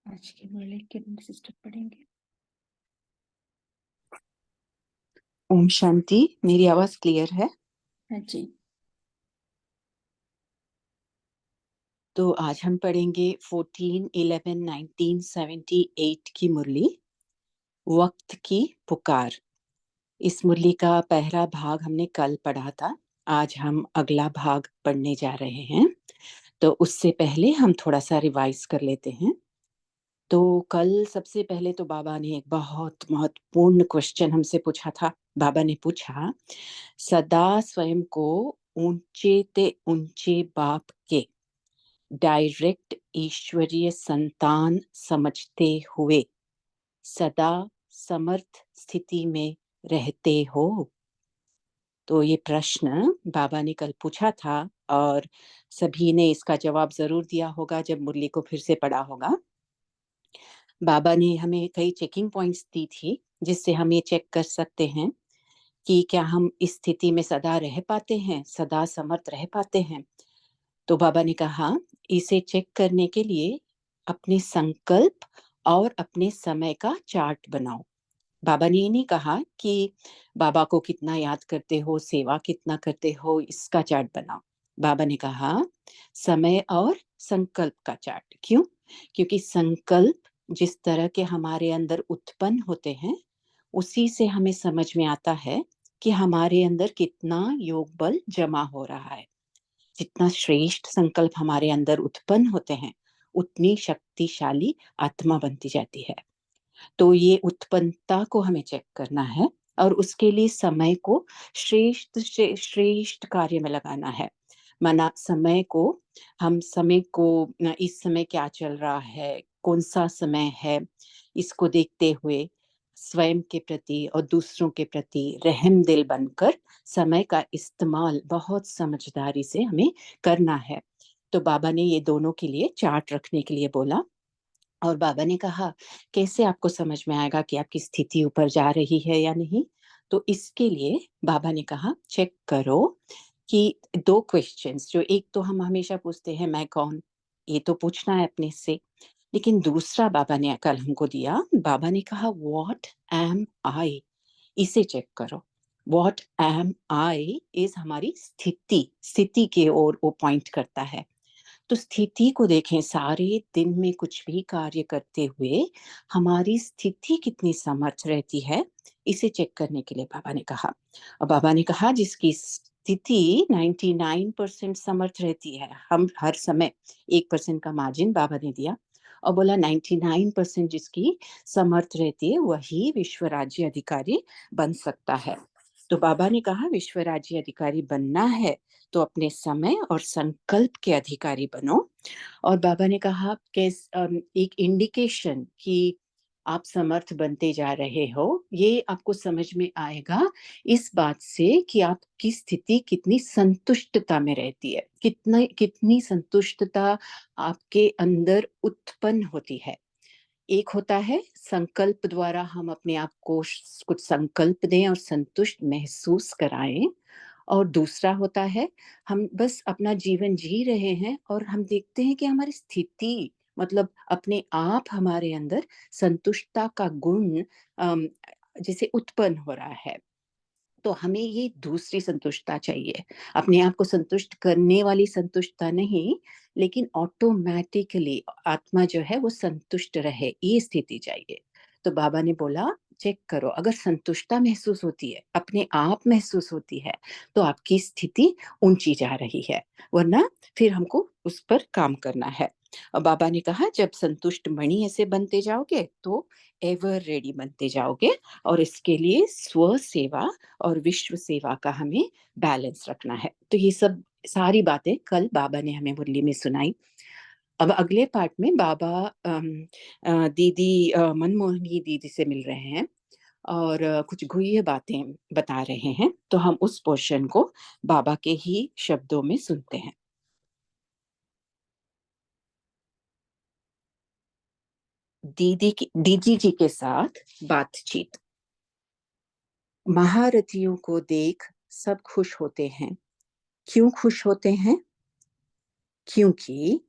आज की मुरली किरण सिस्टर पढ़ेंगे। ओम शांति। मेरी आवाज क्लियर है? हाँ जी। तो आज हम पढ़ेंगे 14/11/1978 की मुरली, वक्त की पुकार। इस मुरली का पहला भाग हमने कल पढ़ा था। आज हम अगला भाग पढ़ने जा रहे हैं। तो उससे पहले हम थोड़ा सा रिवाइज कर लेते हैं। तो कल सबसे पहले तो बाबा ने एक बहुत महत्वपूर्ण क्वेश्चन हमसे पूछा था। बाबा ने पूछा, सदा स्वयं को ऊंचे ते ऊंचे बाप के डायरेक्ट ईश्वरीय संतान समझते हुए सदा समर्थ स्थिति में रहते हो? तो ये प्रश्न बाबा ने कल पूछा था और सभी ने इसका जवाब जरूर दिया होगा जब मुरली को फिर से पढ़ा होगा। बाबा ने हमें कई चेकिंग पॉइंट्स दी थी जिससे हम ये चेक कर सकते हैं कि क्या हम इस स्थिति में सदा रह पाते हैं, सदा समर्थ रह पाते हैं। तो बाबा ने कहा, इसे चेक करने के लिए अपने संकल्प और अपने समय का चार्ट बनाओ। बाबा ने ये नहीं कहा कि बाबा को कितना याद करते हो, सेवा कितना करते हो, इसका चार्ट बनाओ। बाबा ने कहा समय और संकल्प का चार्ट। क्यों? क्योंकि संकल्प जिस तरह के हमारे अंदर उत्पन्न होते हैं उसी से हमें समझ में आता है कि हमारे अंदर कितना योग बल जमा हो रहा है। जितना श्रेष्ठ संकल्प हमारे अंदर उत्पन्न होते हैं उतनी शक्तिशाली आत्मा बनती जाती है। तो ये उत्पन्नता को हमें चेक करना है और उसके लिए समय को श्रेष्ठ श्रेष्ठ कार्य में लगाना है। माना समय को, हम समय को इस समय क्या चल रहा है, कौन सा समय है, इसको देखते हुए स्वयं के प्रति और दूसरों के प्रति रहम दिल बनकर समय का इस्तेमाल बहुत समझदारी से हमें करना है। तो बाबा ने ये दोनों के लिए चार्ट रखने के लिए बोला। और बाबा ने कहा, कैसे आपको समझ में आएगा कि आपकी स्थिति ऊपर जा रही है या नहीं? तो इसके लिए बाबा ने कहा, चेक करो कि दो क्वेश्चंस, जो एक तो हम हमेशा पूछते हैं, मैं कौन, ये तो पूछना है अपने से। लेकिन दूसरा बाबा ने कल हमको दिया, बाबा ने कहा व्हाट एम आई, इसे चेक करो। व्हाट एम आई इज हमारी स्थिति, स्थिति के ओर वो पॉइंट करता है। तो स्थिति को देखें, सारे दिन में कुछ भी कार्य करते हुए हमारी स्थिति कितनी समर्थ रहती है, इसे चेक करने के लिए बाबा ने कहा। और बाबा ने कहा जिसकी स्थिति 99% समर्थ रहती है, हम हर समय 1% का मार्जिन बाबा ने दिया और बोला 99% जिसकी समर्थ रहती है वही विश्व राज्य अधिकारी बन सकता है। तो बाबा ने कहा विश्व राज्य अधिकारी बनना है तो अपने समय और संकल्प के अधिकारी बनो। और बाबा ने कहा कि एक इंडिकेशन कि आप समर्थ बनते जा रहे हो ये आपको समझ में आएगा इस बात से कि आपकी स्थिति कितनी संतुष्टता में रहती है, कितनी संतुष्टता आपके अंदर उत्पन्न होती है। एक होता है संकल्प द्वारा हम अपने आप को कुछ संकल्प दें और संतुष्ट महसूस कराएं, और दूसरा होता है हम बस अपना जीवन जी रहे हैं और हम देखते हैं कि हमारी स्थिति, मतलब अपने आप हमारे अंदर संतुष्टता का गुण अम, जैसे उत्पन्न हो रहा है। तो हमें ये दूसरी संतुष्टता चाहिए, अपने आप को संतुष्ट करने वाली संतुष्टता नहीं, लेकिन ऑटोमेटिकली आत्मा जो है वो संतुष्ट रहे, ये स्थिति चाहिए। तो बाबा ने बोला चेक करो, अगर संतुष्टता महसूस होती है, अपने आप महसूस होती है, तो आपकी स्थिति ऊंची जा रही है, वरना फिर हमको उस पर काम करना है। और बाबा ने कहा जब संतुष्ट मणि ऐसे बनते जाओगे तो एवर रेडी बनते जाओगे, और इसके लिए स्व सेवा और विश्व सेवा का हमें बैलेंस रखना है। तो ये सब सारी बातें कल बाबा ने हमें मुरली में सुनाई। अब अगले पार्ट में बाबा दीदी मनमोहनी दीदी से मिल रहे हैं और कुछ गुह्य बातें बता रहे हैं। तो हम उस पोर्शन को बाबा के ही शब्दों में सुनते हैं। दीदी जी के साथ बातचीत। महारथियों को देख सब खुश होते हैं। क्यों खुश होते हैं? क्योंकि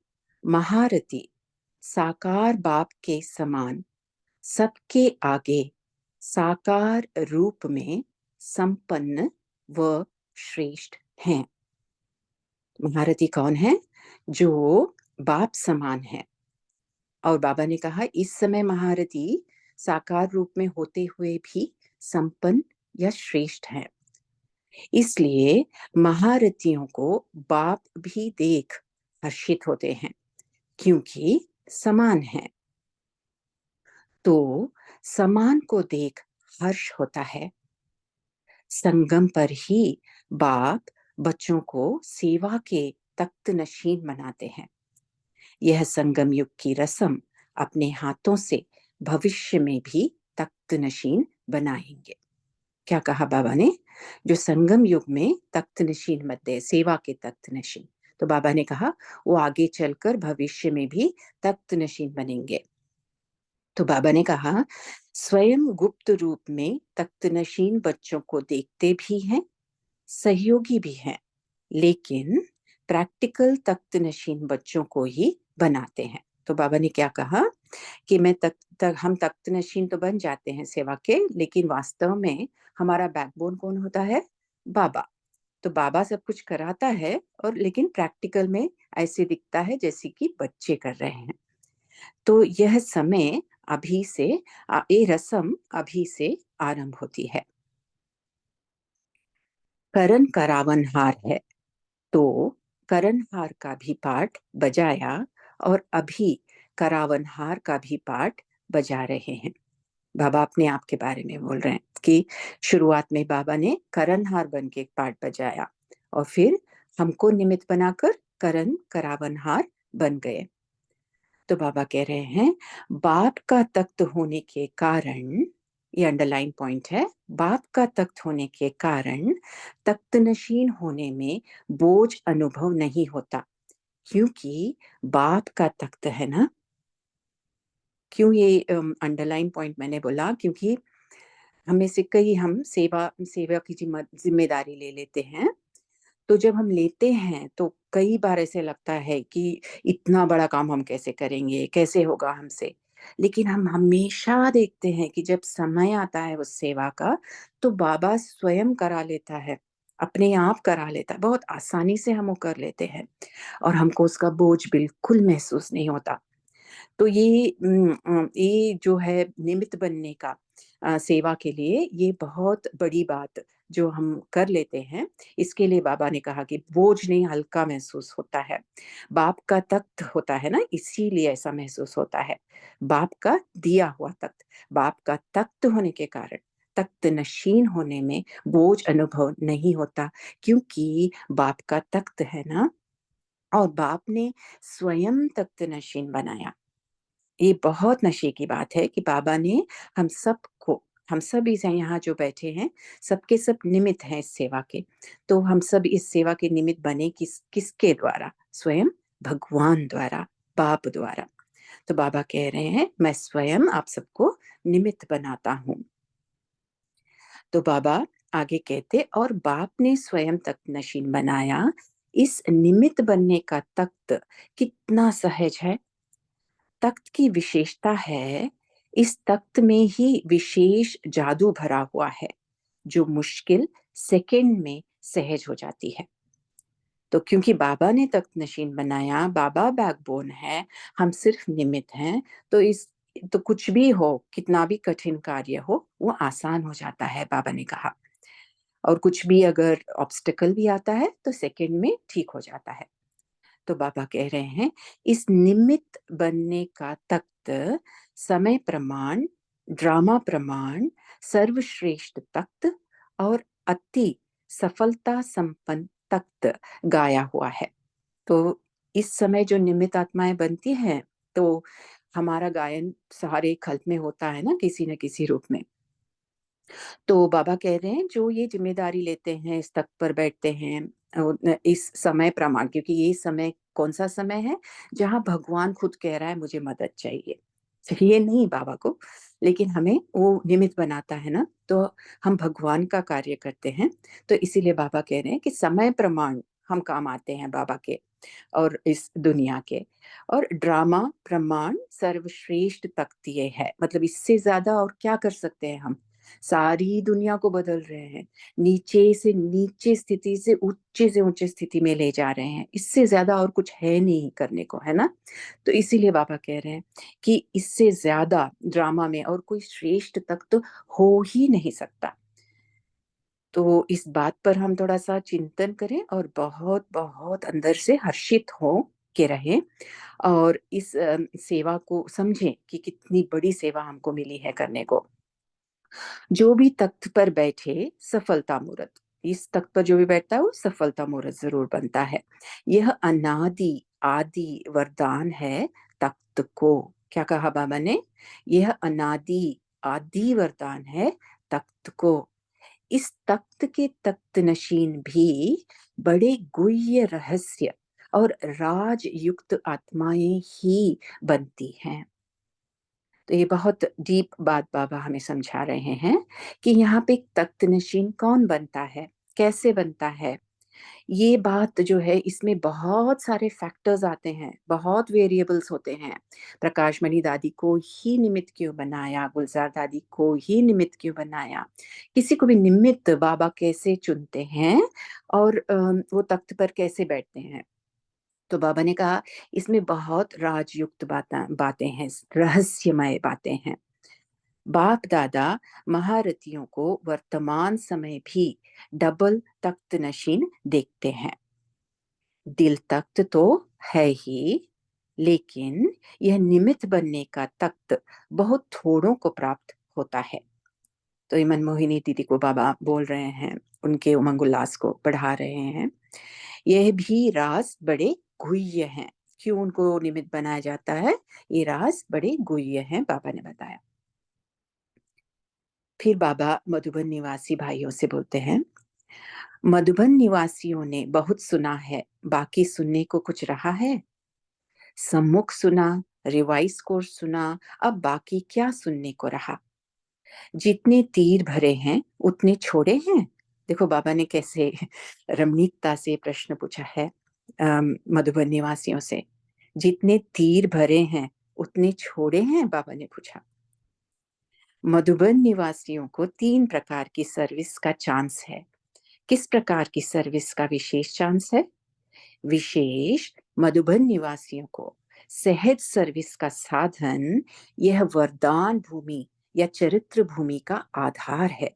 महारथी साकार बाप के समान सबके आगे साकार रूप में संपन्न व श्रेष्ठ हैं। महारथी कौन है? जो बाप समान है। और बाबा ने कहा इस समय महारथी साकार रूप में होते हुए भी संपन्न या श्रेष्ठ है। इसलिए महारथियों को बाप भी देख हर्षित होते हैं क्योंकि समान है। तो समान को देख हर्ष होता है। संगम पर ही बाप बच्चों को सेवा के तख्त नशीन बनाते हैं। यह संगम युग की रस्म अपने हाथों से भविष्य में भी तख्त नशीन बनाएंगे। क्या कहा बाबा ने? जो संगम युग में तख्त नशीन बनते हैं, सेवा के तख्त नशीन, तो बाबा ने कहा वो आगे चलकर भविष्य में भी तख्त नशीन बनेंगे। तो बाबा ने कहा स्वयं गुप्त रूप में तख्त नशीन बच्चों को देखते भी हैं, सहयोगी भी हैं, लेकिन प्रैक्टिकल तख्त नशीन बच्चों को ही बनाते हैं। तो बाबा ने क्या कहा कि हम तख्त नशीन तो बन जाते हैं सेवा के, लेकिन वास्तव में हमारा बैकबोन कौन होता है? बाबा। तो बाबा सब कुछ कराता है और लेकिन प्रैक्टिकल में ऐसे दिखता है जैसे कि बच्चे कर रहे हैं। तो यह समय अभी से ये रस्म अभी से आरंभ होती है। करण करावनहार है, तो करणहार का भी पाठ बजाया और अभी करावनहार का भी पाठ बजा रहे हैं। बाबा अपने आप के बारे में बोल रहे हैं कि शुरुआत में बाबा ने करणहार बन के पाठ बजाया और फिर हमको निमित्त बनाकर करण करावनहार बन गए। तो बाबा कह रहे हैं बाप का तख्त होने के कारण, ये अंडरलाइन पॉइंट है, बाप का तख्त होने के कारण तख्त नशीन होने में बोझ अनुभव नहीं होता, क्योंकि बाप का तख्त है ना। क्यों ये अंडरलाइन पॉइंट मैंने बोला? क्योंकि हमें से कई हम सेवा सेवा की जिम्मेदारी ले लेते हैं। तो जब हम लेते हैं तो कई बार ऐसे लगता है कि इतना बड़ा काम हम कैसे करेंगे, कैसे होगा हमसे। लेकिन हम हमेशा देखते हैं कि जब समय आता है उस सेवा का, तो बाबा स्वयं करा लेता है, अपने आप करा लेता है, बहुत आसानी से हम वो कर लेते हैं और हमको उसका बोझ बिल्कुल महसूस नहीं होता। तो ये जो है निमित्त बनने का सेवा के लिए, ये बहुत बड़ी बात जो हम कर लेते हैं, इसके लिए बाबा ने कहा कि बोझ नहीं, हल्का महसूस होता है। बाप का तख्त होता है ना, इसीलिए ऐसा महसूस होता है। बाप का दिया हुआ तख्त, बाप का तख्त होने के कारण तख्त नशीन होने में बोझ अनुभव नहीं होता, क्योंकि बाप का तख्त है ना, और बाप ने स्वयं तख्त नशीन बनाया। ये बहुत नशे की बात है कि बाबा ने हम सबको, हम सब इस यहाँ जो बैठे हैं, सबके सब निमित्त हैं इस सेवा के। तो हम सब इस सेवा के निमित्त बने किसके द्वारा? स्वयं भगवान द्वारा, बाप द्वारा। तो बाबा कह रहे हैं मैं स्वयं आप सबको निमित्त बनाता हूँ। तो बाबा आगे कहते और बाप ने स्वयं तख्त नशीन बनाया। इस निमित्त बनने का तख्त कितना सहज है। तख्त की विशेषता है इस तख्त में ही विशेष जादू भरा हुआ है, जो मुश्किल सेकंड में सहज हो जाती है। तो क्योंकि बाबा ने तख्त नशीन बनाया, बाबा बैकबोन है, हम सिर्फ निमित्त हैं, तो कुछ भी हो, कितना भी कठिन कार्य हो, वो आसान हो जाता है, बाबा ने कहा। और कुछ भी अगर ऑब्स्टेकल भी आता है तो सेकंड में ठीक हो जाता है। तो बाबा कह रहे हैं इस निमित्त बनने का तख्त समय प्रमाण, ड्रामा प्रमाण, सर्वश्रेष्ठ तख्त और अति सफलता संपन्न तख्त गाया हुआ है। तो इस समय जो निमित्त आत्माएं बनती हैं, तो हमारा गायन सारे कल्प में होता है ना, किसी न किसी रूप में। तो बाबा कह रहे हैं जो ये जिम्मेदारी लेते हैं, इस तख्त पर बैठते हैं, इस समय प्रमाण, क्योंकि ये समय कौन सा समय है जहाँ भगवान खुद कह रहा है मुझे मदद चाहिए। ये नहीं बाबा को, लेकिन हमें वो निमित्त बनाता है ना, तो हम भगवान का कार्य करते हैं। तो इसीलिए बाबा कह रहे हैं कि समय प्रमाण हम काम आते हैं बाबा के और इस दुनिया के। और ड्रामा प्रमाण सर्वश्रेष्ठ तख्त ये है, मतलब इससे ज्यादा और क्या कर सकते हैं हम। सारी दुनिया को बदल रहे हैं, नीचे से नीचे स्थिति से ऊंचे स्थिति में ले जा रहे हैं, इससे ज्यादा और कुछ है नहीं करने को, है ना। तो इसीलिए बाबा कह रहे हैं कि इससे ज्यादा ड्रामा में और कोई श्रेष्ठ तख्त हो ही नहीं सकता। तो इस बात पर हम थोड़ा सा चिंतन करें और बहुत बहुत अंदर से हर्षित हो के रहें, और इस सेवा को समझें कि कितनी बड़ी सेवा हमको मिली है करने को। जो भी तख्त पर बैठे सफलता मूर्त, इस तख्त पर जो भी बैठता है वो सफलता मूर्त जरूर बनता है। यह अनादि आदि वरदान है तख्त को। क्या कहा बाबा ने? यह अनादि आदि वरदान है तख्त को। इस तख्त के तख्त नशीन भी बड़े गुह्य रहस्य और राज युक्त आत्माएं ही बनती हैं। तो ये बहुत डीप बात बाबा हमें समझा रहे हैं कि यहाँ पे तख्त नशीन कौन बनता है, कैसे बनता है। ये बात जो है इसमें बहुत सारे फैक्टर्स आते हैं, बहुत वेरिएबल्स होते हैं। प्रकाश मणि दादी को ही निमित्त क्यों बनाया, गुलजार दादी को ही निमित्त क्यों बनाया, किसी को भी निमित्त बाबा कैसे चुनते हैं और वो तख्त पर कैसे बैठते हैं। तो बाबा ने कहा इसमें बहुत राजयुक्त बातें हैं, रहस्यमय बातें हैं। बाप दादा महारथियों को वर्तमान समय भी डबल तख्त नशीन देखते हैं। दिल तख्त तो है ही, लेकिन यह निमित्त बनने का तख्त बहुत थोड़ों को प्राप्त होता है। तो ये मनमोहिनी दीदी को बाबा बोल रहे हैं, उनके उमंग उल्लास को बढ़ा रहे हैं। यह भी राज बड़े गुह्य हैं। क्यों उनको निमित्त बनाया जाता है? ये राज बड़े गुह्य हैं, बाबा ने बताया। फिर बाबा मधुबन निवासी भाइयों से बोलते हैं, मधुबन निवासियों ने बहुत सुना है, बाकी सुनने को कुछ रहा है? सम्मुख सुना, रिवाइज कोर्स सुना, अब बाकी क्या सुनने को रहा? जितने तीर भरे हैं उतने छोड़े हैं। देखो बाबा ने कैसे रमणीकता से प्रश्न पूछा है मधुबन निवासियों से। जितने तीर भरे हैं उतने छोड़े हैं, बाबा ने पूछा। मधुबन निवासियों को 3 प्रकार की सर्विस का चांस है। किस प्रकार की सर्विस का विशेष चांस है? विशेष मधुबन निवासियों को सहज सर्विस का साधन यह वरदान भूमि या चरित्र भूमि का आधार है।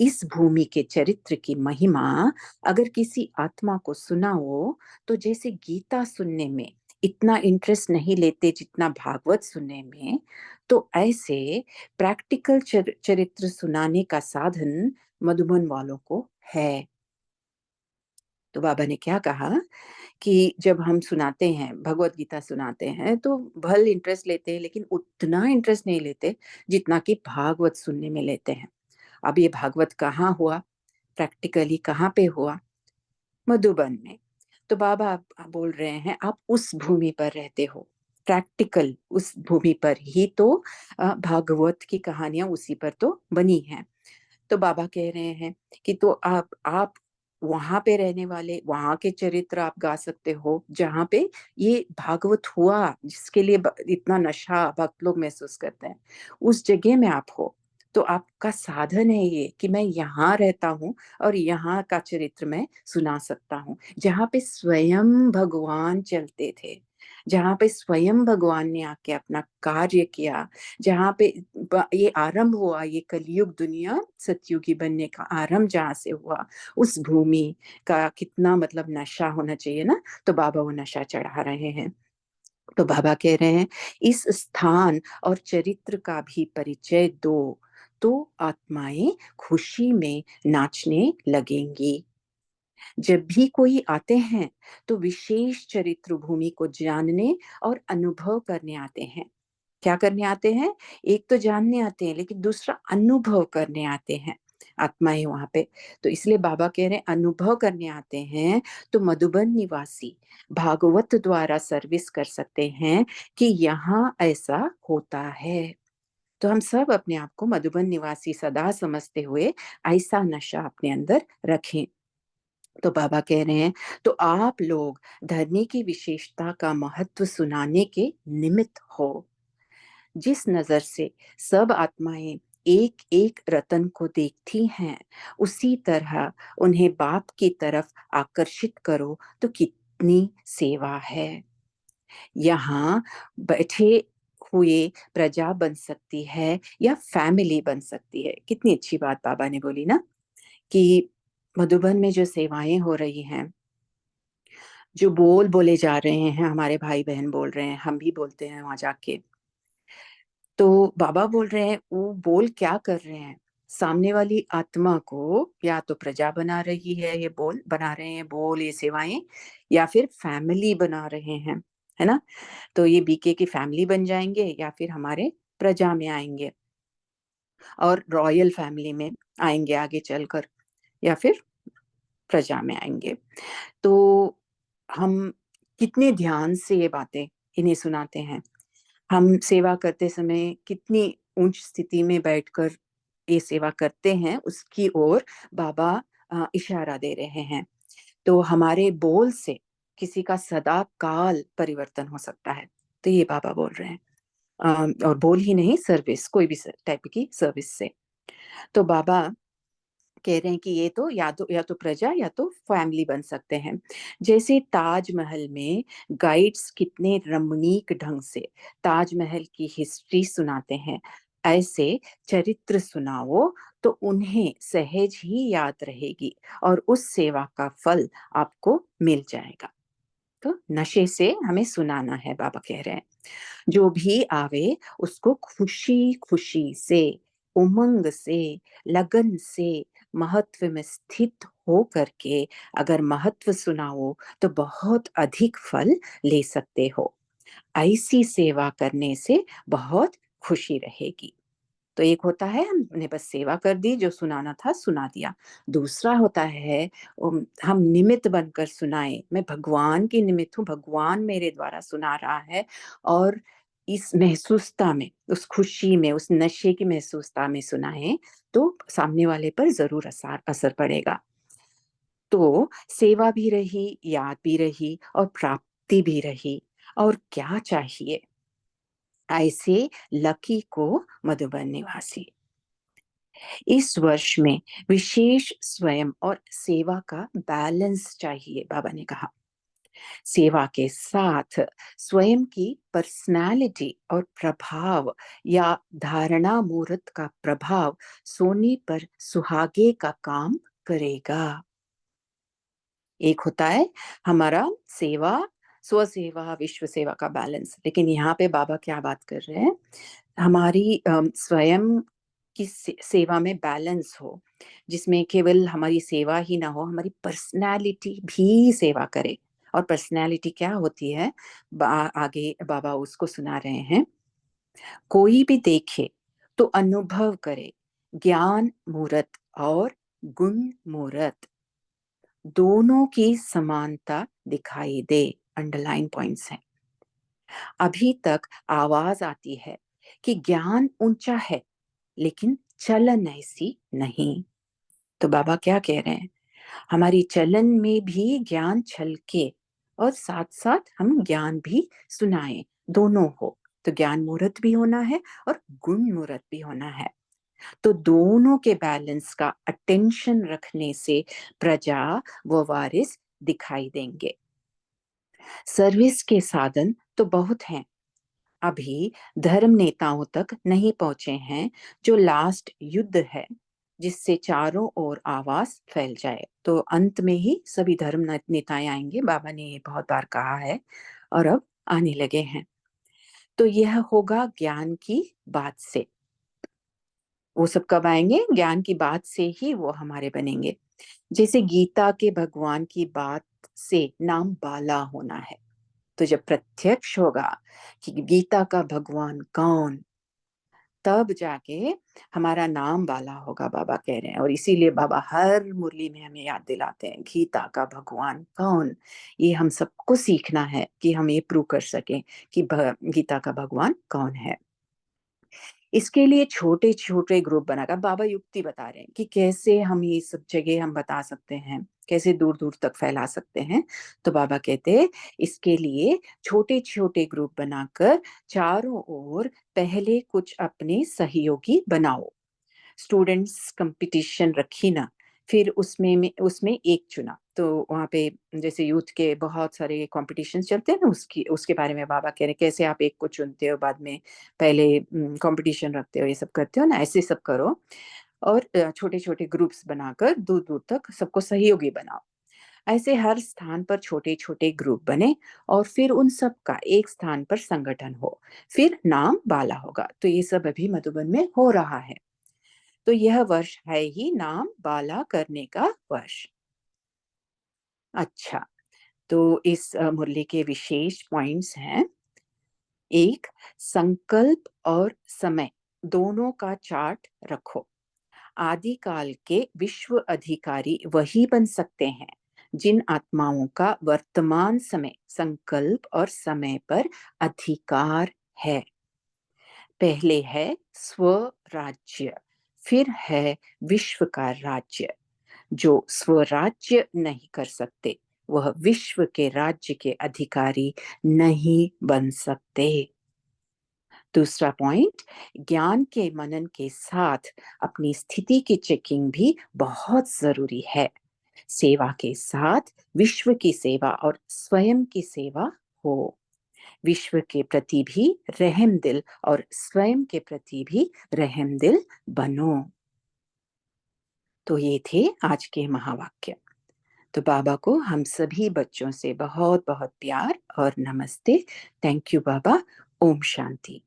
इस भूमि के चरित्र की महिमा अगर किसी आत्मा को सुनाओ तो जैसे गीता सुनने में इतना इंटरेस्ट नहीं लेते जितना भागवत सुनने में, तो ऐसे प्रैक्टिकल चरित्र सुनाने का साधन मधुबन वालों को है। तो बाबा ने क्या कहा कि जब हम सुनाते हैं, भगवत गीता सुनाते हैं, तो भल इंटरेस्ट लेते हैं, लेकिन उतना इंटरेस्ट नहीं लेते जितना कि भागवत सुनने में लेते हैं। अब ये भागवत कहाँ हुआ, प्रैक्टिकली कहाँ पे हुआ? मधुबन में। तो बाबा आप बोल रहे हैं आप उस भूमि पर रहते हो, प्रैक्टिकल उस भूमि पर ही तो भागवत की कहानियां उसी पर तो बनी हैं। तो बाबा कह रहे हैं कि तो आप वहां पे रहने वाले, वहां के चरित्र आप गा सकते हो जहां पे ये भागवत हुआ, जिसके लिए इतना नशा भक्त लोग महसूस करते हैं, उस जगह में आप हो। तो आपका साधन है ये कि मैं यहाँ रहता हूँ और यहाँ का चरित्र मैं सुना सकता हूँ, जहाँ पे स्वयं भगवान चलते थे, जहाँ पे स्वयं भगवान ने आके अपना कार्य किया, जहाँ पे ये आरंभ हुआ, ये कलयुग दुनिया सतयुगी बनने का आरंभ जहाँ से हुआ, उस भूमि का कितना मतलब नशा होना चाहिए ना। तो बाबा वो नशा चढ़ा रहे हैं। तो बाबा कह रहे हैं इस स्थान और चरित्र का भी परिचय दो, तो आत्माएं खुशी में नाचने लगेंगी। जब भी कोई आते हैं तो विशेष चरित्र भूमि को जानने और अनुभव करने आते हैं। क्या करने आते हैं? एक तो जानने आते हैं, लेकिन दूसरा अनुभव करने आते हैं आत्माएं वहां पे। तो इसलिए बाबा कह रहे हैं अनुभव करने आते हैं। तो मधुबन निवासी भागवत द्वारा सर्विस कर सकते हैं कि यहाँ ऐसा होता है। तो हम सब अपने आप को मधुबन निवासी सदा समझते हुए ऐसा नशा अपने अंदर रखें। तो बाबा कह रहे हैं, तो आप लोग धरनी की विशेषता का महत्व सुनाने के निमित्त हो। जिस नजर से सब आत्माएं एक एक रतन को देखती हैं, उसी तरह उन्हें बाप की तरफ आकर्षित करो तो कितनी सेवा है। यहाँ बैठे हुए प्रजा बन सकती है या फैमिली बन सकती है। कितनी अच्छी बात बाबा ने बोली ना, कि मधुबन में जो सेवाएं हो रही हैं, जो बोल बोले जा रहे हैं, हमारे भाई बहन बोल रहे हैं, हम भी बोलते हैं वहां जाके, तो बाबा बोल रहे हैं वो बोल क्या कर रहे हैं, सामने वाली आत्मा को या तो प्रजा बना रही है, ये बोल बना रहे हैं, बोल ये सेवाएं, या फिर फैमिली बना रहे हैं, है ना। तो ये बीके की फैमिली बन जाएंगे या फिर हमारे प्रजा में आएंगे और रॉयल फैमिली में आएंगे आगे चलकर, या फिर प्रजा में आएंगे। तो हम कितने ध्यान से ये बातें इन्हें सुनाते हैं। हम सेवा करते समय कितनी ऊंच स्थिति में बैठकर ये सेवा करते हैं, उसकी ओर बाबा इशारा दे रहे हैं। तो हमारे बोल से किसी का सदा काल परिवर्तन हो सकता है, तो ये बाबा बोल रहे हैं। और बोल ही नहीं, सर्विस, कोई भी टाइप की सर्विस से। तो बाबा कह रहे हैं कि ये तो या तो प्रजा या तो फैमिली बन सकते हैं। जैसे ताजमहल में गाइड्स कितने रमणीक ढंग से ताजमहल की हिस्ट्री सुनाते हैं, ऐसे चरित्र सुनाओ तो उन्हें सहज ही याद रहेगी और उस सेवा का फल आपको मिल जाएगा। तो नशे से हमें सुनाना है, बाबा कह रहे हैं। जो भी आवे उसको खुशी खुशी से, उमंग से, लगन से, महत्व में स्थित हो करके अगर महत्व सुनाओ तो बहुत अधिक फल ले सकते हो। ऐसी सेवा करने से बहुत खुशी रहेगी। तो एक होता है हमने बस सेवा कर दी, जो सुनाना था सुना दिया। दूसरा होता है हम निमित्त बनकर सुनाए, मैं भगवान की निमित्त हूँ, भगवान मेरे द्वारा सुना रहा है, और इस महसूसता में, उस खुशी में, उस नशे की महसूसता में सुनाए तो सामने वाले पर जरूर असर पड़ेगा। तो सेवा भी रही, याद भी रही और प्राप्ति भी रही। और क्या चाहिए। ऐसे लकी को मधुबन निवासी इस वर्ष में विशेष स्वयं और सेवा का बैलेंस चाहिए, बाबा ने कहा। सेवा के साथ स्वयं की पर्सनालिटी और प्रभाव या धारणा मुहूर्त का प्रभाव सोने पर सुहागे का काम करेगा। एक होता है हमारा सेवा, स्व सेवा, विश्व सेवा का बैलेंस, लेकिन यहाँ पे बाबा क्या बात कर रहे हैं, हमारी स्वयं की सेवा में बैलेंस हो, जिसमें केवल हमारी सेवा ही ना हो, हमारी पर्सनालिटी भी सेवा करे। और पर्सनालिटी क्या होती है, आगे बाबा उसको सुना रहे हैं। कोई भी देखे तो अनुभव करे, ज्ञान मूर्त और गुण मूर्त दोनों की समानता दिखाई दे। अंडरलाइन पॉइंट्स हैं। अभी तक आवाज आती है कि ज्ञान ऊंचा है लेकिन चलन ऐसी नहीं। तो बाबा क्या कह रहे हैं, हमारी चलन में भी ज्ञान छलके और साथ साथ हम ज्ञान भी सुनाएं, दोनों हो। तो ज्ञान मूर्त भी होना है और गुण मूर्त भी होना है। तो दोनों के बैलेंस का अटेंशन रखने से प्रजा व वारिस दिखाई देंगे। सर्विस के साधन तो बहुत हैं, अभी धर्म नेताओं तक नहीं पहुंचे हैं, जो लास्ट युद्ध है जिससे चारों ओर आवाज फैल जाए। तो अंत में ही सभी धर्म नेताएं आएंगे, बाबा ने ये बहुत बार कहा है और अब आने लगे हैं। तो यह होगा ज्ञान की बात से। वो सब कब आएंगे, ज्ञान की बात से ही वो हमारे बनेंगे। जैसे गीता के भगवान की बात से नाम बाला होना है, तो जब प्रत्यक्ष होगा कि गीता का भगवान कौन, तब जाके हमारा नाम वाला होगा, बाबा कह रहे हैं। और इसीलिए बाबा हर मुरली में हमें याद दिलाते हैं गीता का भगवान कौन। ये हम सबको सीखना है कि हम ये प्रूव कर सकें कि गीता का भगवान कौन है। इसके लिए छोटे छोटे ग्रुप बनाकर बाबा युक्ति बता रहे हैं कि कैसे हम ये सब जगह हम बता सकते हैं। कैसे दूर दूर तक फैला सकते हैं? तो बाबा कहते हैं इसके लिए छोटे छोटे ग्रुप बनाकर चारों ओर पहले कुछ अपने सहयोगी बनाओ। स्टूडेंट्स कंपटीशन रखी ना, फिर उसमें एक चुना। तो वहाँ पे जैसे यूथ के बहुत सारे कॉम्पिटिशन चलते हैं ना, उसकी उसके बारे में बाबा कह रहे हैं कैसे आप एक को चुनते हो, बाद में पहले कंपटीशन रखते हो, ये सब करते हो ना, ऐसे सब करो। और छोटे छोटे ग्रुप्स बनाकर दूर दूर तक सबको सहयोगी बनाओ। ऐसे हर स्थान पर छोटे छोटे ग्रुप बने और फिर उन सब का एक स्थान पर संगठन हो, फिर नाम बाला होगा। तो ये सब अभी मधुबन में हो रहा है। तो यह वर्ष है ही नाम बाला करने का वर्ष। अच्छा, तो इस मुरली के विशेष पॉइंट्स हैं। एक, संकल्प और समय दोनों का चार्ट रखो। आदिकाल के विश्व अधिकारी वही बन सकते हैं जिन आत्माओं का वर्तमान समय संकल्प और समय पर अधिकार है। पहले है स्वराज्य, फिर है विश्व का राज्य। जो स्वराज्य नहीं कर सकते वह विश्व के राज्य के अधिकारी नहीं बन सकते। दूसरा पॉइंट, ज्ञान के मनन के साथ अपनी स्थिति की चेकिंग भी बहुत जरूरी है। सेवा के साथ विश्व की सेवा और स्वयं की सेवा हो। विश्व के प्रति भी रहम दिल और स्वयं के प्रति भी रहम दिल बनो। तो ये थे आज के महावाक्य। तो बाबा को हम सभी बच्चों से बहुत बहुत प्यार और नमस्ते। थैंक यू बाबा। ओम शांति।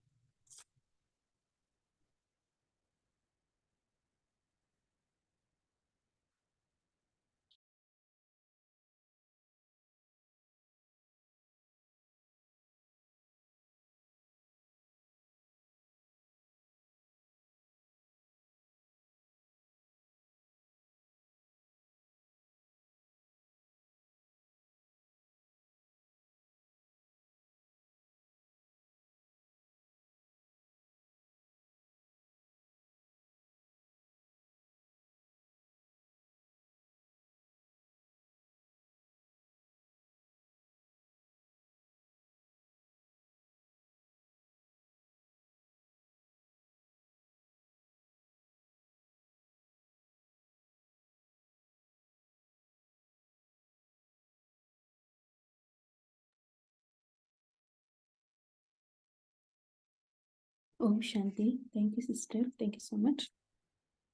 ओम शांति। Thank you sister, thank you so much.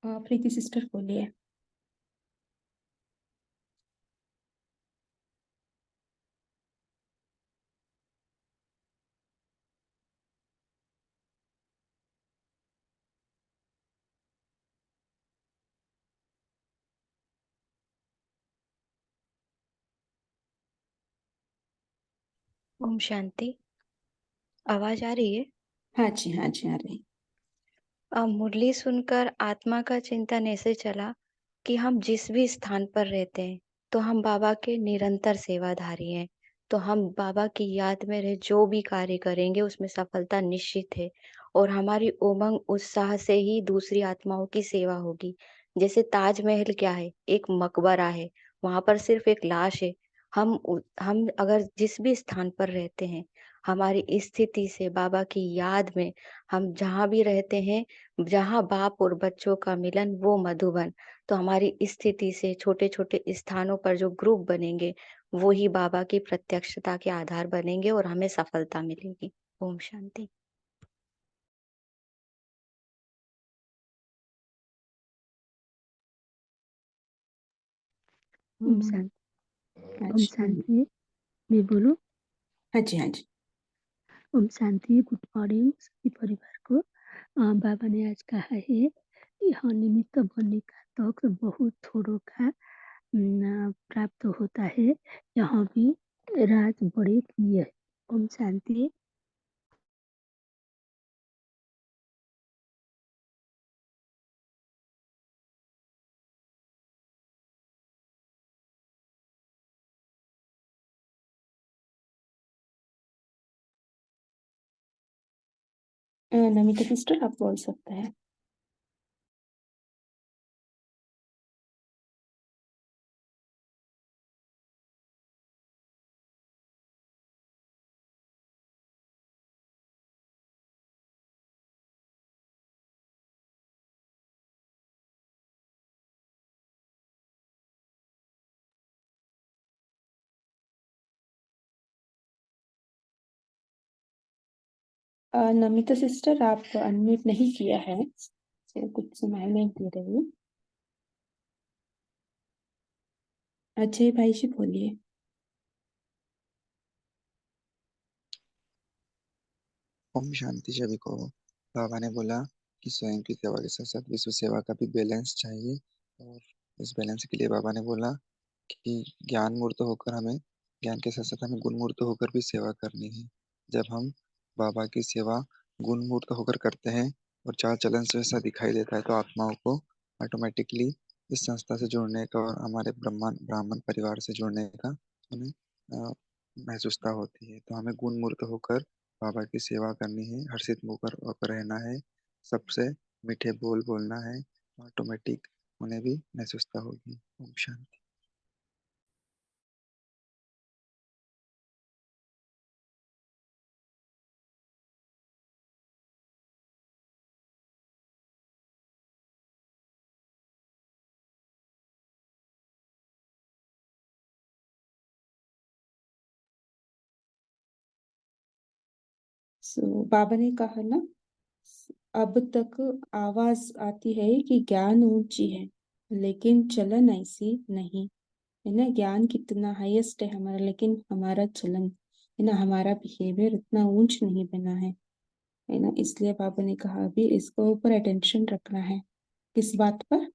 Preeti sister बोलिए। ओम शांति। आवाज आ रही है? हाँ जी, हाँ जी, आ रही। मुरली सुनकर आत्मा का चिंतन ऐसे चला कि हम जिस भी स्थान पर रहते हैं तो हम बाबा के निरंतर सेवाधारी हैं। तो हम बाबा की याद में रहे जो भी कार्य करेंगे उसमें सफलता निश्चित है और हमारी उमंग उत्साह से ही दूसरी आत्माओं की सेवा होगी। जैसे ताजमहल क्या है, एक मकबरा है, वहां पर सिर्फ एक लाश है। हम अगर जिस भी स्थान पर रहते हैं, हमारी स्थिति से बाबा की याद में हम जहाँ भी रहते हैं, जहाँ बाप और बच्चों का मिलन वो मधुबन। तो हमारी स्थिति से छोटे-छोटे स्थानों पर जो ग्रुप बनेंगे, वो ही बाबा की प्रत्यक्षता के आधार बनेंगे और हमें सफलता मिलेगी। ओम शांति। ओम हाँ शांति। ओम जी, शांति। मैं बोलूं? हाँ जी, हाँ जी। ओम शांति। गुड मॉर्निंग सभी परिवार को। बाबा ने आज कहा है यह निमित्त बनने का तक बहुत थोड़ों का प्राप्त होता है। यहाँ भी राज बड़े प्रिय है। ओम शांति। नमिता सिस्टर आप बोल सकते हैं। नमिता सिस्टर, आप अनम्यूट नहीं किया है, तो कुछ सुनाई नहीं दे रही। अजय भाई जी बोलिए। ओम शांति सभी को। बाबा ने बोला कि स्वयं की सेवा के साथ साथ विश्व सेवा का भी बैलेंस चाहिए, और इस बैलेंस के लिए बाबा ने बोला कि ज्ञान मूर्त होकर हमें, ज्ञान के साथ साथ हमें गुण मूर्त होकर भी सेवा करनी है। जब हम बाबा की सेवा गुण मूर्त होकर करते हैं और चाल चलन से ऐसा दिखाई देता है, तो आत्माओं को ऑटोमेटिकली इस संस्था से जुड़ने का और हमारे ब्रह्मांड ब्राह्मण परिवार से जुड़ने का उन्हें महसूसता होती है। तो हमें गुण मूर्त होकर बाबा की सेवा करनी है, हर्षित होकर रहना है, सबसे मीठे बोल बोलना है, ऑटोमेटिक उन्हें भी महसूसता होगी। ओम शांति। बाबा ने कहा ना, अब तक आवाज आती है कि ज्ञान ऊंची है, लेकिन चलन ऐसी नहीं है ना। ज्ञान कितना हाईएस्ट है हमारा, लेकिन हमारा चलन है ना, हमारा बिहेवियर उतना ऊंच नहीं बना है ना। इसलिए बाबा ने कहा अभी इसको ऊपर अटेंशन रखना है। किस बात पर?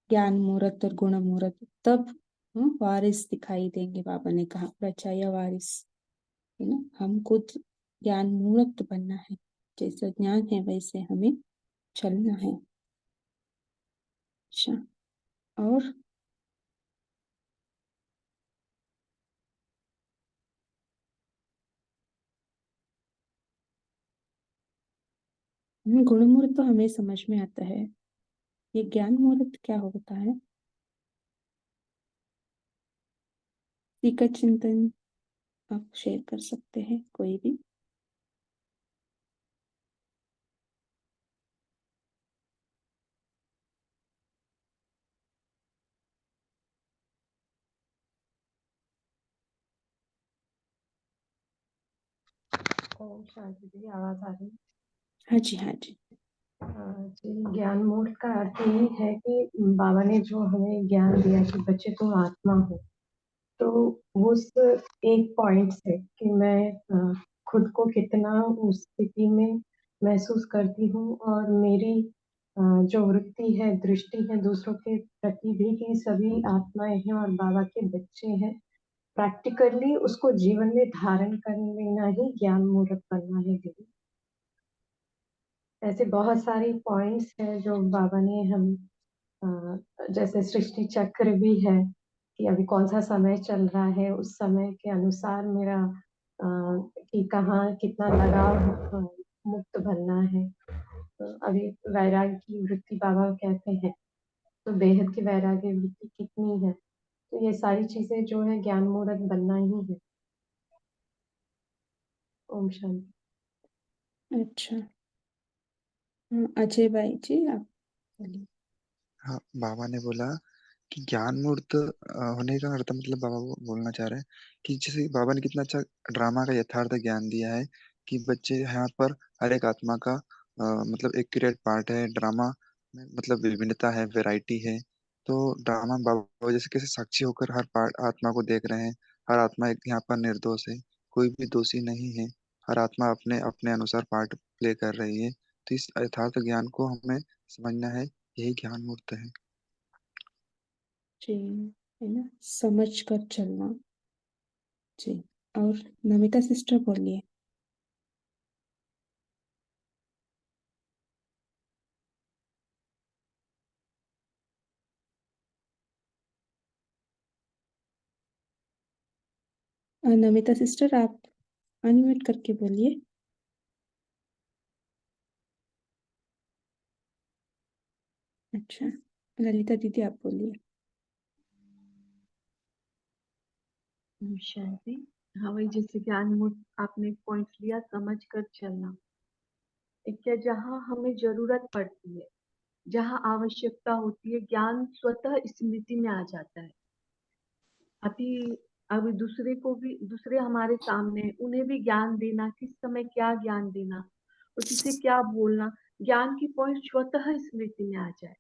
ज्ञान मूर्त और गुण मूर्त, तब वारिस दिखाई देंगे। बाबा ने कहा प्रचा या वारिस, है ना। हम खुद ज्ञान मूर्त बनना है, जैसा ज्ञान है वैसे हमें चलना है। अच्छा, और गुण मूर्त तो हमें समझ में आता है, ये ज्ञान मूर्त क्या होता है? सीखा चिंतन आप शेयर कर सकते हैं कोई भी। ओम शांति जी, आवाज आ रही है? हाँ जी, हाँ जी। जी, ज्ञान मूर्त का अर्थ ये है कि बाबा ने जो हमें ज्ञान दिया कि बच्चे तुम आत्मा हो, तो उस एक पॉइंट से कि मैं खुद को कितना उस स्थिति में महसूस करती हूँ, और मेरी जो वृत्ति है, दृष्टि है दूसरों के प्रति भी, कि सभी आत्माएं हैं और बाबा के बच्चे हैं। प्रैक्टिकली उसको जीवन में धारण कर लेना ही ज्ञान मूर्त बनना है दीदी। ऐसे बहुत सारे पॉइंट्स हैं जो बाबा ने हम जैसे सृष्टि चक्र भी है कि अभी कौन सा समय चल रहा है, उस समय के अनुसार मेरा कि कहाँ कितना लगाव मुक्त बनना है। तो अभी वैराग्य की वृत्ति बाबा कहते हैं, तो बेहद की वैराग्य वृत्ति कितनी है। तो ये सारी चीजें जो है ज्ञान मूर्त बनना ही है। ओम शांति। अच्छा, अजय भाई जी आप बोलिए। हाँ, बाबा ने बोला कि ज्ञान मूर्त होने का अर्थ, मतलब बाबा बोलना चाह रहे हैं कि जैसे बाबा ने कितना अच्छा ड्रामा का यथार्थ ज्ञान दिया है कि बच्चे यहाँ पर हर एक आत्मा का मतलब एक्यूरेट पार्ट है। ड्रामा में मतलब विभिन्नता है, वैरायटी है। तो ड्रामा बाबा जैसे कैसे साक्षी होकर हर पार्ट आत्मा को देख रहे हैं। हर आत्मा एक यहाँ पर निर्दोष है, कोई भी दोषी नहीं है। हर आत्मा अपने अपने अनुसार पार्ट प्ले कर रही है। तो इस यथार्थ ज्ञान को हमें समझना है, यही ज्ञान मूर्त है। जी, है ना, समझ कर चलना। जी, और नमिता सिस्टर बोलिए। नमिता सिस्टर आप अनम्यूट करके बोलिए। अच्छा, ललिता दीदी आप बोलिए। ओम शांति। हाँ, वही जैसे ज्ञान मूर्त आपने पॉइंट लिया, समझ कर चलना। क्या जहाँ हमें जरूरत पड़ती है, जहाँ आवश्यकता होती है, ज्ञान स्वतः स्मृति में आ जाता है। अभी अभी दूसरे को भी, दूसरे हमारे सामने हैं, उन्हें भी ज्ञान देना, किस समय क्या ज्ञान देना और किसे क्या बोलना, ज्ञान की पॉइंट स्वतः स्मृति में आ जाए,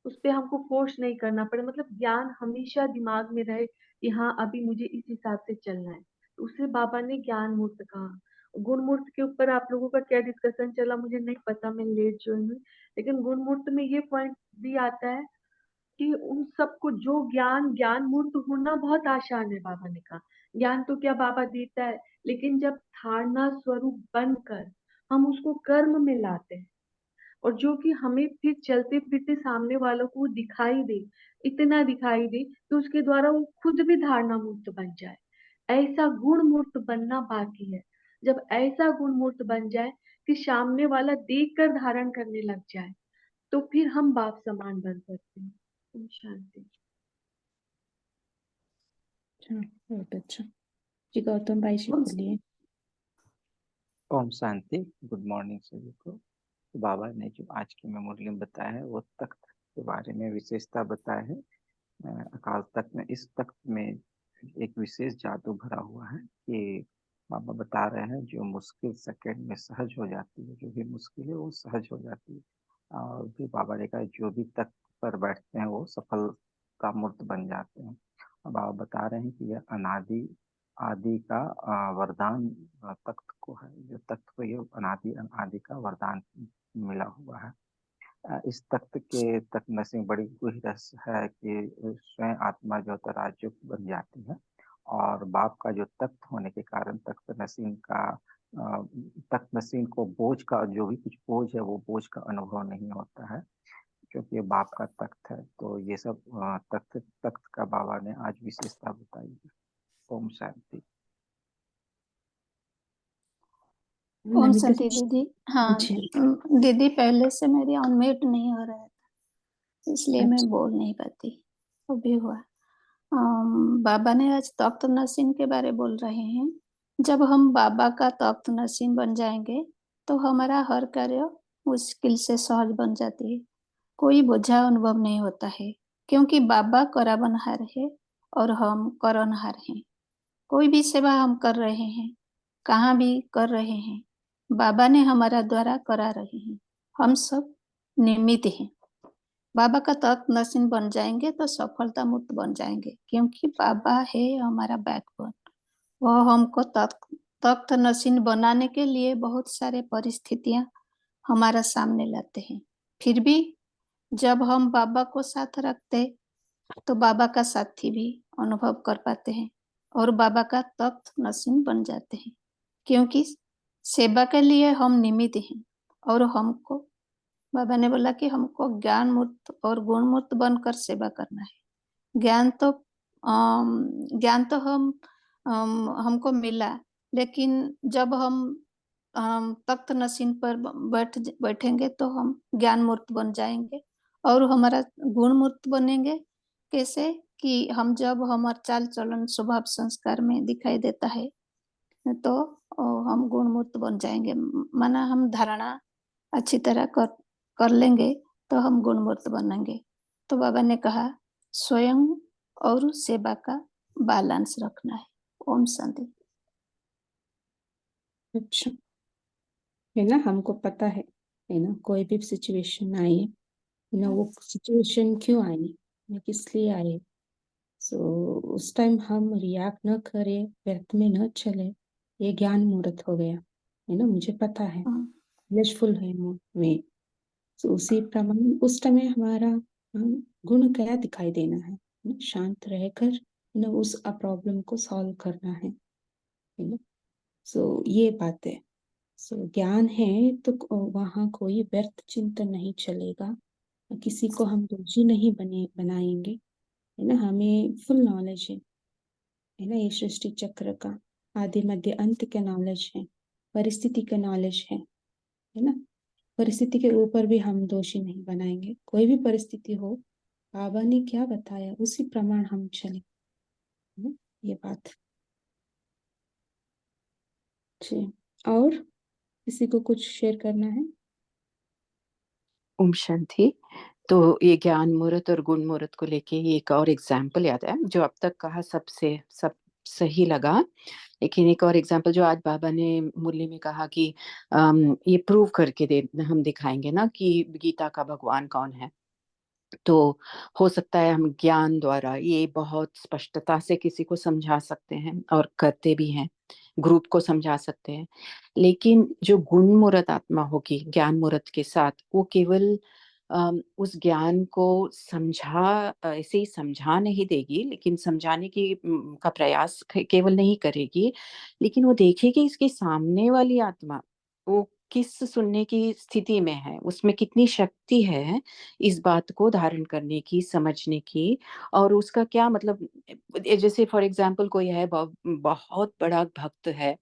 उस पे हमको फोर्स नहीं करना पड़े, मतलब ज्ञान हमेशा दिमाग में रहे कि हाँ अभी मुझे इस हिसाब से चलना है। तो उसे बाबा ने ज्ञान मूर्त कहा। गुण मूर्त के ऊपर आप लोगों का क्या डिस्कशन चला मुझे नहीं पता, मैं लेट ज्वाइन हुई, लेकिन गुण मूर्त में ये पॉइंट भी आता है कि उन सबको जो ज्ञान, ज्ञान मूर्त होना बहुत आसान है, बाबा ने कहा ज्ञान तो क्या बाबा देता है, लेकिन जब धारणा स्वरूप बनकर हम उसको कर्म में लाते हैं और जो कि हमें फिर चलते फिरते सामने वालों को दिखाई दे, इतना दिखाई दे कि उसके द्वारा वो खुद भी धारणा मूर्त बन जाए, ऐसा गुण मूर्त बनना बाकी है। जब ऐसा गुण मूर्त बन जाए कि सामने वाला देखकर धारण करने लग जाए, तो फिर हम बाप समान बन सकते हैं। ओम शांति। अच्छा, बहुत अच्छा जी। गौतम भाई जी बोलिए। ओम शांति। गुड मॉर्निंग सभी को। तो बाबा ने जो आज की मेमोरी में बताया है वो तख्त के बारे में विशेषता बताया है। अकाल तख्त में, इस तख्त में एक विशेष जादू भरा हुआ है कि बाबा बता रहे हैं जो मुश्किल सेकंड में सहज हो जाती है, जो भी मुश्किल है वो सहज हो जाती है। और भी बाबा ने कहा जो भी तख्त पर बैठते हैं वो सफलता मूर्त बन जाते हैं। और बाबा बता रहे हैं कि यह अनादि आदि का वरदान तख्त को है, जो तख्त को ये अनादि आदि का वरदान मिला हुआ है। इस तख्त के तख्त नसीब बड़ी गूढ़ रहस्य है कि स्वयं आत्मा जो तराजू बन जाती है और बाप का जो तख्त होने के कारण तख्त नसीम का तख्त नसीम को बोझ का, जो भी कुछ बोझ है वो बोझ का अनुभव नहीं होता है क्योंकि ये बाप का तख्त है। तो ये सब तख्त तख्त का बाबा ने आज विशेषता बताई है। ओम शांति। ओम नमिता शांति दीदी। हाँ जी। दीदी, पहले से मेरी अनम्यूट नहीं हो रहा था इसलिए मैं अच्छा, बोल नहीं पाती, वो भी हुआ। बाबा ने आज तख्त नसीन के बारे बोल रहे हैं। जब हम बाबा का तख्त नसीन बन जाएंगे तो हमारा हर कार्य मुश्किल से सहज बन जाती है, कोई बोझा अनुभव नहीं होता है, क्योंकि बाबा कराबनहार है और हम करनहार हैं। कोई भी सेवा हम कर रहे हैं, कहाँ भी कर रहे हैं, बाबा ने हमारा द्वारा करा रहे हैं, हम सब निमित्त हैं। बाबा का तख्त नसीन बन जाएंगे तो सफलता मुक्त बन जाएंगे, क्योंकि बाबा है हमारा बैकबोन। वह हमको तख्त नसीन बनाने के लिए बहुत सारे परिस्थितियां हमारा सामने लाते हैं। फिर भी जब हम बाबा को साथ रखते तो बाबा का साथी भी अनुभव कर पाते हैं और बाबा का तख्त नसीन बन जाते हैं, क्योंकि सेवा के लिए हम निमित्त हैं। और हमको बाबा ने बोला कि हमको ज्ञान मुक्त और गुण मुक्त बनकर सेवा करना है। ज्ञान तो हमको मिला, लेकिन जब हम तख्त नसीन पर बैठेंगे तो हम ज्ञान मूर्त बन जाएंगे और हमारा गुण मूर्त बनेंगे। कैसे कि हम जब हमारा चाल चलन स्वभाव संस्कार में दिखाई देता है तो हम गुण मूर्त बन जाएंगे। माना हम धारणा अच्छी तरह कर लेंगे तो हम गुण मूर्त बनेंगे। तो बाबा ने कहा स्वयं और सेवा का बैलेंस रखना है। ओम शांति। अच्छा है ना, हमको पता है ना, कोई भी सिचुएशन आए ना, वो सिचुएशन क्यों आई, ना किस लिए आए, सो उस टाइम हम रिएक्ट न करें, व्यर्थ में न चले, ये ज्ञान मुहूर्त हो गया है ना, मुझे पता है, नॉलेजफुल है मैं। तो उसी प्रमाण उस समय हमारा गुण क्या दिखाई देना है ना, शांत रहकर ना उस प्रॉब्लम को सॉल्व करना है ना। सो ये बात है। सो ज्ञान है तो वहाँ कोई व्यर्थ चिंतन नहीं चलेगा, किसी को हम दोषी नहीं बनाएंगे है ना। हमें फुल नॉलेज है ना, ये सृष्टि चक्र का आदि मध्य अंत का नॉलेज है, परिस्थिति का नॉलेज है ना। परिस्थिति के ऊपर भी हम दोषी नहीं बनाएंगे, कोई भी परिस्थिति हो, बाबा ने क्या बताया उसी प्रमाण हम चले है ना, ये बात जी। और किसी को कुछ शेयर करना है? ओम शांति। तो ये ज्ञान मुहूर्त और गुण मुहूर्त को लेके एक और एग्जाम्पल याद है जो अब तक कहा, सब सही लगा। लेकिन एक और एग्जाम्पल जो आज बाबा ने मुरली में कहा कि ये प्रूव करके दे हम दिखाएंगे ना कि गीता का भगवान कौन है। तो हो सकता है हम ज्ञान द्वारा ये बहुत स्पष्टता से किसी को समझा सकते हैं और करते भी हैं, ग्रुप को समझा सकते हैं। लेकिन जो गुण मूर्त आत्मा होगी ज्ञान मूर्त के साथ, वो केवल उस ज्ञान को ऐसे ही समझा नहीं देगी, लेकिन समझाने की का प्रयास केवल नहीं करेगी, लेकिन वो देखेगी इसके सामने वाली आत्मा वो किस सुनने की स्थिति में है, उसमें कितनी शक्ति है इस बात को धारण करने की, समझने की, और उसका क्या मतलब। जैसे फॉर एग्जाम्पल कोई है बहुत बड़ा भक्त है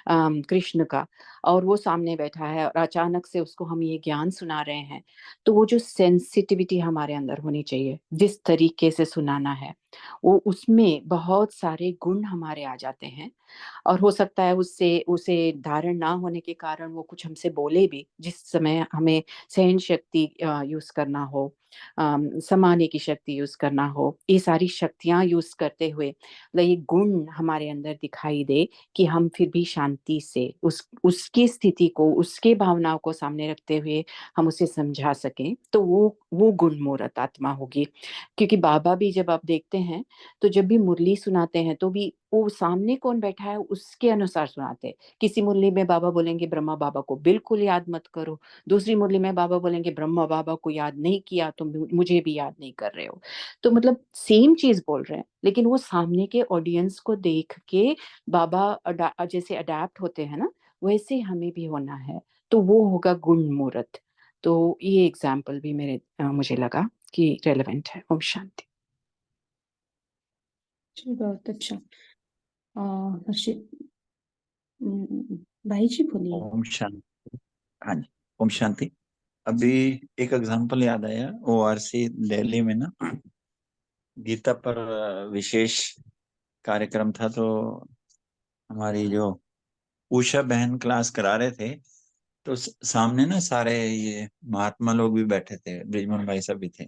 कृष्ण का, और वो सामने बैठा है और अचानक से उसको हम ये ज्ञान सुना रहे हैं, तो वो जो सेंसिटिविटी हमारे अंदर होनी चाहिए जिस तरीके से सुनाना है, वो उसमें बहुत सारे गुण हमारे आ जाते हैं। और हो सकता है उससे उसे धारण ना होने के कारण वो कुछ हमसे बोले भी, जिस समय हमें सहन शक्ति यूज करना हो, समाने की शक्ति यूज करना हो, ये सारी शक्तियां यूज करते हुए मतलब ये गुण हमारे अंदर दिखाई दे कि हम फिर भी शांति से उसकी स्थिति को, उसके भावनाओं को सामने रखते हुए हम उसे समझा सकें, तो वो गुण मूर्त आत्मा होगी। क्योंकि बाबा भी जब आप देखते हैं तो जब भी मुरली सुनाते हैं तो भी वो सामने कौन बैठा है उसके अनुसार सुनाते हैं। किसी मुरली में बाबा बोलेंगे ब्रह्मा बाबा को बिल्कुल याद मत करो, दूसरी मुरली में बाबा बोलेंगे ब्रह्मा बाबा को याद नहीं किया तो मुझे भी याद नहीं कर रहे हो। तो मतलब सेम चीज बोल रहे हैं, लेकिन वो सामने के ऑडियंस को देख के बाबा जैसे अडेप्ट होते हैं ना, वैसे हमें भी होना है। तो वो होगा गुण मूर्त। तो ये एग्जाम्पल भी मुझे लगा कि रेलेवेंट है। ओम शांति। जी बहुत अच्छा। हर्षित भाई जी बोलिए। ओम शांति। हाँ जी, ओम शांति। अभी एक एग्जांपल याद आया, ओआरसी दिल्ली में ना गीता पर विशेष कार्यक्रम था, तो हमारी जो उषा बहन क्लास करा रहे थे, तो सामने ना सारे ये महात्मा लोग भी बैठे थे, ब्रिजमोहन भाई सब भी थे।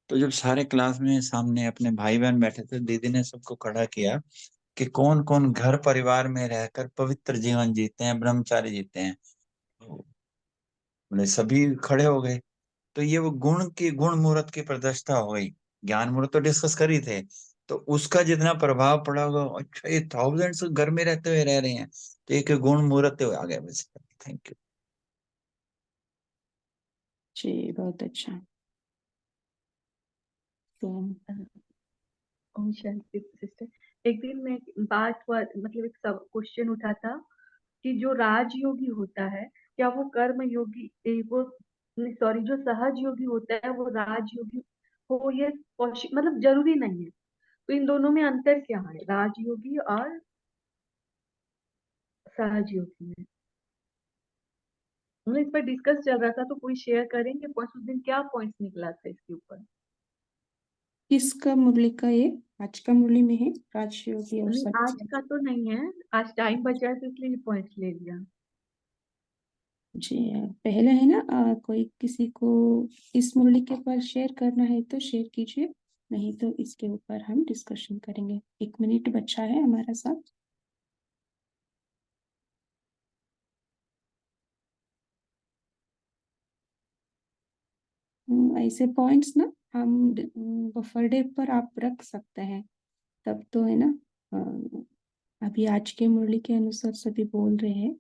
तो जब सारे क्लास में सामने अपने भाई बहन बैठे थे, दीदी ने सबको खड़ा किया कि कौन कौन घर परिवार में रहकर पवित्र जीवन जीते हैं, ब्रह्मचारी जीते हैं। तो बोले सभी खड़े हो गए। तो ये वो गुण मूर्त की प्रदर्शता हो गई। ज्ञान मूर्त तो डिस्कस कर ही थे, तो उसका जितना प्रभाव पड़ा होगा, अच्छा ये थाउजेंड्स घर में रहते हुए रह रहे हैं, तो एक गुण मूर्त आ गया वैसे। थैंक यू जी बहुत अच्छा। तो ओम शांति सिस्टर। एक दिन में बात हुआ, मतलब एक सब क्वेश्चन उठा था कि जो राजयोगी होता है, क्या वो कर्म योगी वो सॉरी जो सहज योगी होता है वो राजयोगी हो, ये मतलब जरूरी नहीं है। तो इन दोनों में अंतर क्या है, राजयोगी और सहज योगी में? मतलब इस पर डिस्कस चल रहा था, तो कोई शेयर करेंगे पॉइंट्स, उस दिन क्या पॉइंट्स निकला था इसके ऊपर? किसका मुरली का ये आज का मुरली में है राजयोगी और नहीं, आज सत्य? का तो नहीं है, आज टाइम बचा है तो इसलिए पॉइंट्स ले लिया। जी पहले है ना कोई किसी को इस मुरली के ऊपर शेयर करना है तो शेयर कीजिए, नहीं तो इसके ऊपर हम डिस्कशन करेंगे। 1 मिनट बचा है हमारा साथ। ऐसे पॉइंट्स ना हम बफर डे पर आप रख सकते हैं, तब तो है ना। अभी आज के मुरली के अनुसार सभी बोल रहे हैं,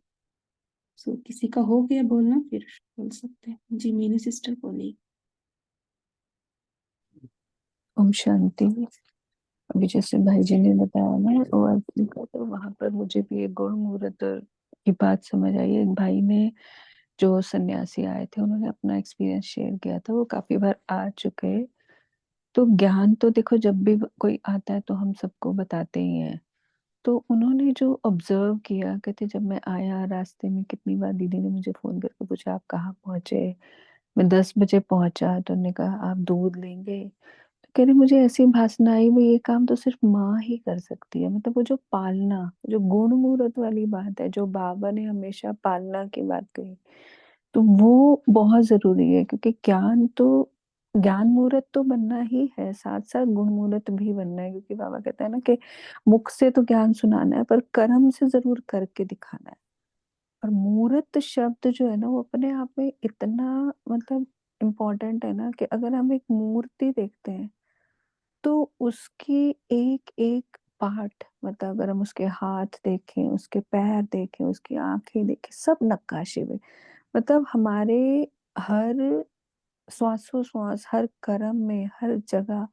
सो किसी का हो गया बोलना फिर बोल सकते हैं। जी मीनू सिस्टर बोलिए। ओम शांति। अभी जैसे भाई जी ने बताया ना ओआरसी का, तो वहां पर मुझे भी एक गुण मुहूर्त की बात समझ आई। एक भाई ने, जो सन्यासी आए थे, उन्होंने अपना एक्सपीरियंस शेयर किया था, वो काफी बार आ चुके हैं। तो ज्ञान तो देखो जब भी कोई आता है तो हम सबको बताते ही हैं। तो उन्होंने जो ऑब्जर्व किया, कहते जब मैं आया रास्ते में कितनी बार दीदी ने मुझे फोन करके पूछा आप कहाँ पहुंचे। मैं 10 बजे पहुंचा तो उन्होंने कहा आप दूध लेंगे। तो कह रही मुझे ऐसी भाषा आई, वो ये काम तो सिर्फ माँ ही कर सकती है। मतलब वो जो पालना, जो गुण मूर्त वाली बात है, जो बाबा ने हमेशा पालना की बात कही, तो वो बहुत जरूरी है। क्योंकि ज्ञान तो ज्ञान मुहूर्त तो बनना ही है, साथ साथ गुण मुहूर्त भी बनना है, क्योंकि बाबा कहते हैं ना कि मुख से तो ज्ञान सुनाना है पर कर्म से जरूर करके दिखाना है। और मुहूर्त शब्द जो है ना वो अपने आप में इतना मतलब इम्पोर्टेंट है ना, कि अगर हम एक मूर्ति देखते हैं तो उसकी एक एक पार्ट, मतलब अगर हम उसके हाथ देखें, उसके पैर देखें, उसकी आंखें देखें, सब नक्काशी में, मतलब हमारे हर श्वासोश्वास, हर कर्म में, हर जगह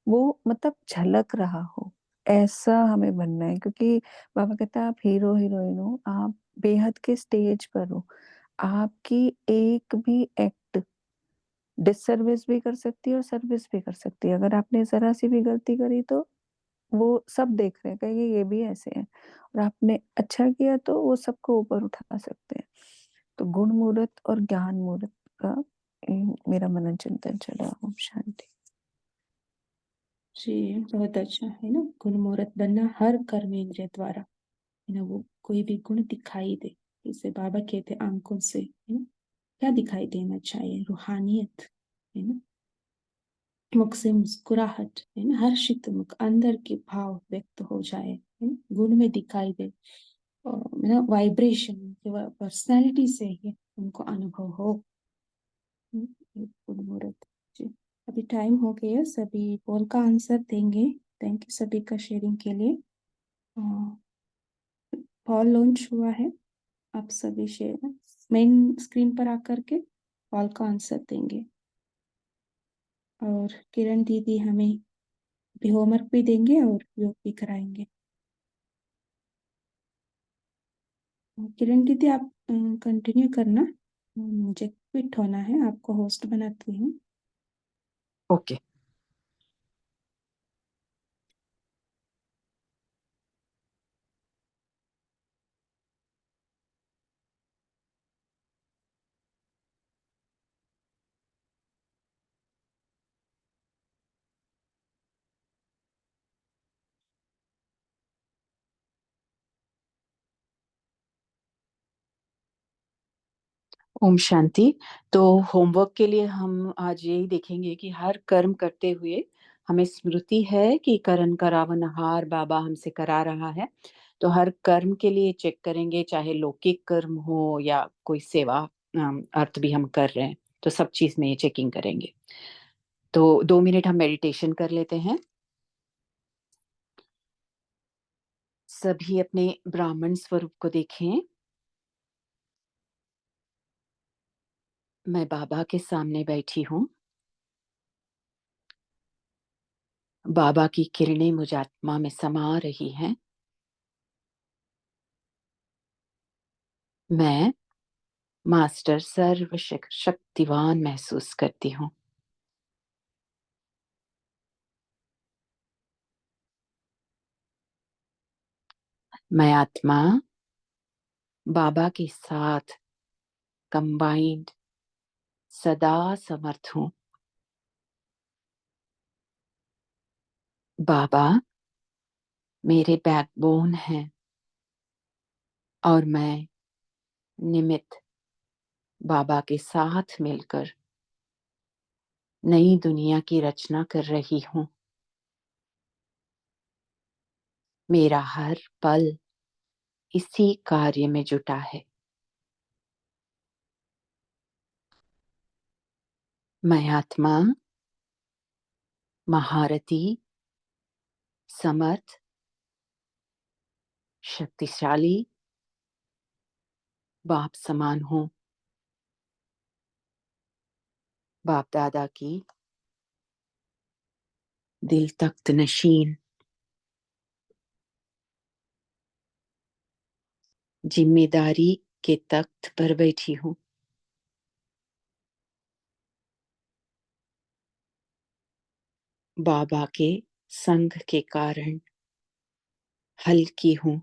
वो मतलब झलक रहा हो, ऐसा हमें बनना है। क्योंकि बाबा कहता है आप हीरो हीरोइन हो, आप बेहद के स्टेज पर हो, आपकी एक भी एक्ट डिससर्विस भी कर सकती है और सर्विस भी कर सकती है। अगर आपने जरा सी भी गलती करी तो वो सब देख रहे हैं, कहेंगे ये भी ऐसे हैं, और आपने अच्छा किया तो वो सबको ऊपर उठा सकते हैं। तो गुण मुहूर्त और ज्ञान मुहूर्त का मेरा मनन चिंतन चला। ओम शांति। जी, बहुत अच्छा है ना। गुण मुहूर्त बनना हर कर्म इंद्रिय द्वारा, है ना, वो कोई भी गुण दिखाई दे, जैसे बाबा कहते आंखों से, है ना, क्या दिखाई देना चाहिए? रूहानियत, है ना, मुख से मुस्कुराहट, है ना, हर्षित मुख, अंदर के भाव व्यक्त हो जाए, है ना, गुण में दिखाई दे, और है ना, वाइब्रेशन पर्सनैलिटी से ही उनको अनुभव हो। ये गुण मुहूर्त। जी, अभी टाइम हो गया, सभी पोल का आंसर देंगे। थैंक यू सभी का शेयरिंग के लिए। कॉल लॉन्च हुआ है, आप सभी शेयर मेन स्क्रीन पर आकर के कॉल का आंसर देंगे। और किरण दीदी हमें भी होमवर्क भी देंगे और योग भी कराएंगे। किरण दीदी आप कंटिन्यू करना, मुझे क्विट होना है, आपको होस्ट बनाती हूँ। ओके। ओम शांति। तो होमवर्क के लिए हम आज यही देखेंगे कि हर कर्म करते हुए हमें स्मृति है कि करण करावन हार बाबा हमसे करा रहा है। तो हर कर्म के लिए चेक करेंगे, चाहे लौकिक कर्म हो या कोई सेवा अर्थ भी हम कर रहे हैं, तो सब चीज में ये चेकिंग करेंगे। तो 2 मिनट हम मेडिटेशन कर लेते हैं। सभी अपने ब्राह्मण स्वरूप को देखें। मैं बाबा के सामने बैठी हूँ। बाबा की किरणें मुझ आत्मा में समा रही हैं। मैं मास्टर शक्तिवान महसूस करती हूँ। मैं आत्मा बाबा के साथ कंबाइंड सदा समर्थ हूँ। बाबा मेरे बैकबोन हैं और मैं निमित्त बाबा के साथ मिलकर नई दुनिया की रचना कर रही हूँ। मेरा हर पल इसी कार्य में जुटा है। मैं आत्मा महारथी, समर्थ, शक्तिशाली बाप समान हूँ। बाप दादा की दिल तख्त नशीन जिम्मेदारी के तख्त पर बैठी हूँ। बाबा के संग के कारण हल्की हूँ।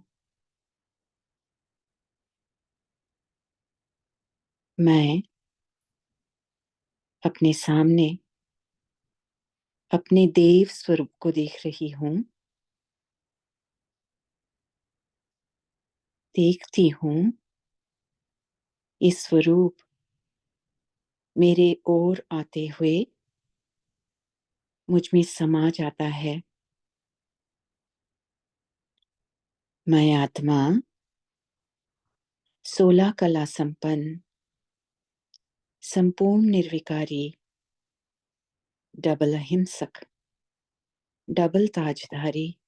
मैं अपने सामने अपने देव स्वरूप को देख रही हूँ। देखती हूँ इस स्वरूप मेरे ओर आते हुए मुझ में समा जाता है। मैं आत्मा 16 कला संपन्न, संपूर्ण निर्विकारी, डबल अहिंसक, डबल ताजधारी,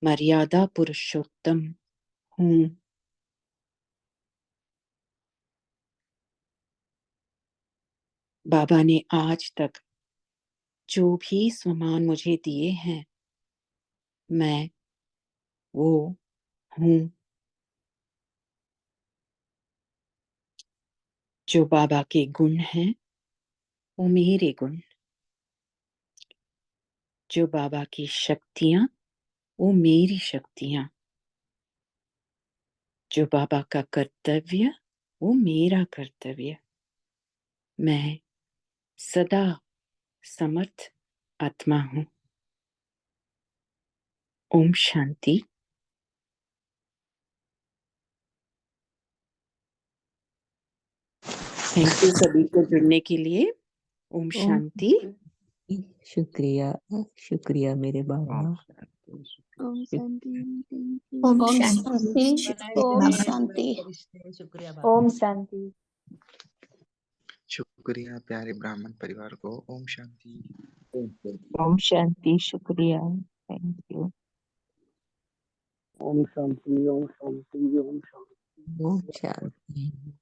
मर्यादा पुरुषोत्तम हूँ। बाबा ने आज तक जो भी सम्मान मुझे दिए हैं, मैं वो हूँ। जो बाबा के गुण हैं, वो मेरे गुण। जो बाबा की शक्तियां, वो मेरी शक्तियां। जो बाबा का कर्तव्य, वो मेरा कर्तव्य। मैं सदा समर्थ आत्मा हूँ। ओम शांति। थैंक यू सभी को जुड़ने के लिए। ओम शांति। शुक्रिया, शुक्रिया मेरे बाबा। ओम शांति। ओम ओम शांति। शांति। ओम शांति। शुक्रिया ओम शांति। शुक्रिया प्यारे ब्राह्मण परिवार को। ओम शांति। ओम शांति, शुक्रिया, थैंक यू। ओम शांति, ओम शांति, ओम शांति। ओम शांति।